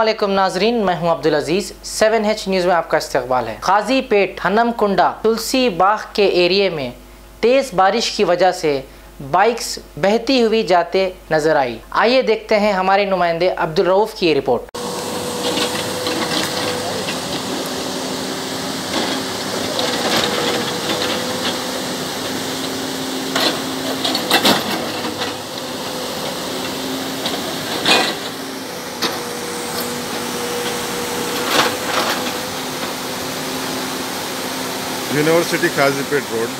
अस्सलामुअलैकुम नाजरीन, मैं हूं अब्दुल अजीज़। 7H न्यूज़ में आपका इस्तकबाल है। काजीपेट हनमकुंडा तुलसी बाग के एरिए में तेज़ बारिश की वजह से बाइक्स बहती हुई जाते नजर आई। आइए देखते हैं हमारे नुमाइंदे अब्दुल रऊफ़ की report. University Kazipet Road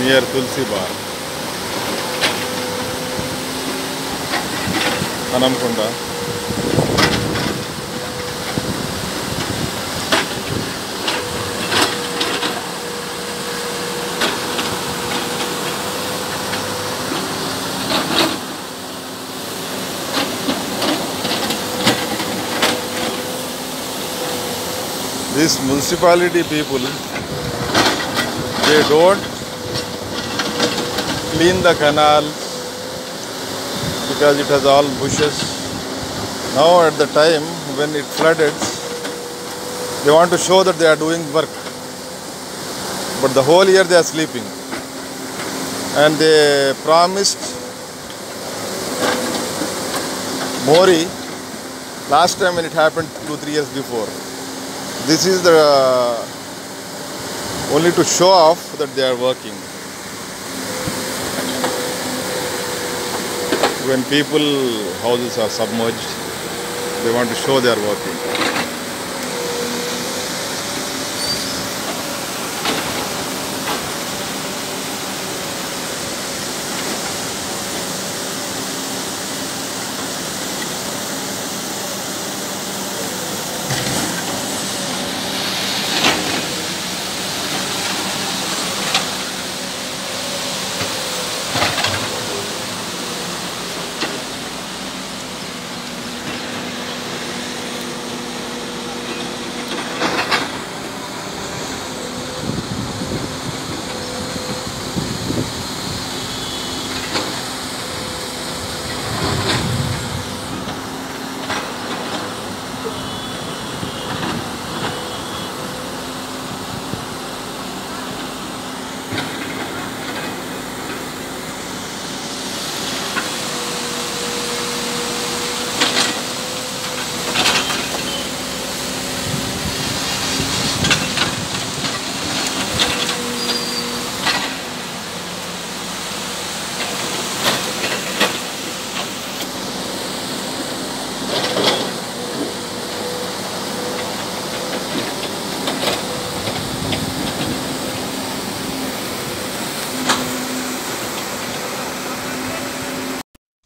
near Tulsi Bar, Hanamkonda. These municipality people, they don't clean the canal because it has all bushes. Now at the time when it flooded, they want to show that they are doing work, but the whole year they are sleeping. And they promised Mori last time when it happened 2-3 years before. This is the only to show off that they are working. When people's houses are submerged, they want to show they are working.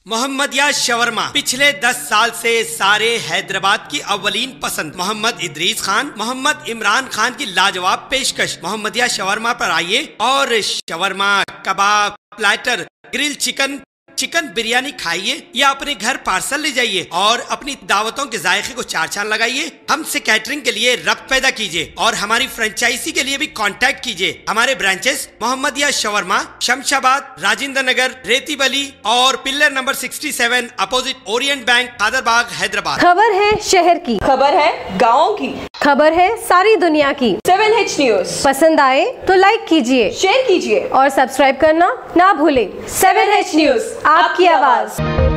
Mohammadia shawarma पिछले 10 साल से सारे हैदराबाद की अव्वलीन पसंद मोहम्मद इदरीस खान, मोहम्मद इमरान खान की लाजवाब पेशकश। Mohammadia shawarma पर आइए और shawarma, kebab, platter, grill chicken, chicken biryani खाइए या अपने घर पार्सल ले जाइए और अपनी दावतों के जायके को चार चांद लगाइए। हमसे कैटरिंग के लिए रब्त पैदा कीजिए और हमारी फ्रेंचाइजी के लिए भी कांटेक्ट कीजिए। हमारे ब्रांचेस मोहम्मदिया शवरमा, शमशाबाद, राजेंद्र नगर, रेती बली और pillar number 67 opposite Orient bank, Kadarbagh, Hyderabad. खबर है शहर की, खबर है गाँव की, खबर है सारी दुनिया की। 7H न्यूज़ पसंद आए तो लाइक कीजिए, शेयर कीजिए और सब्सक्राइब करना ना भूलें। 7H न्यूज़, आपकी आवाज।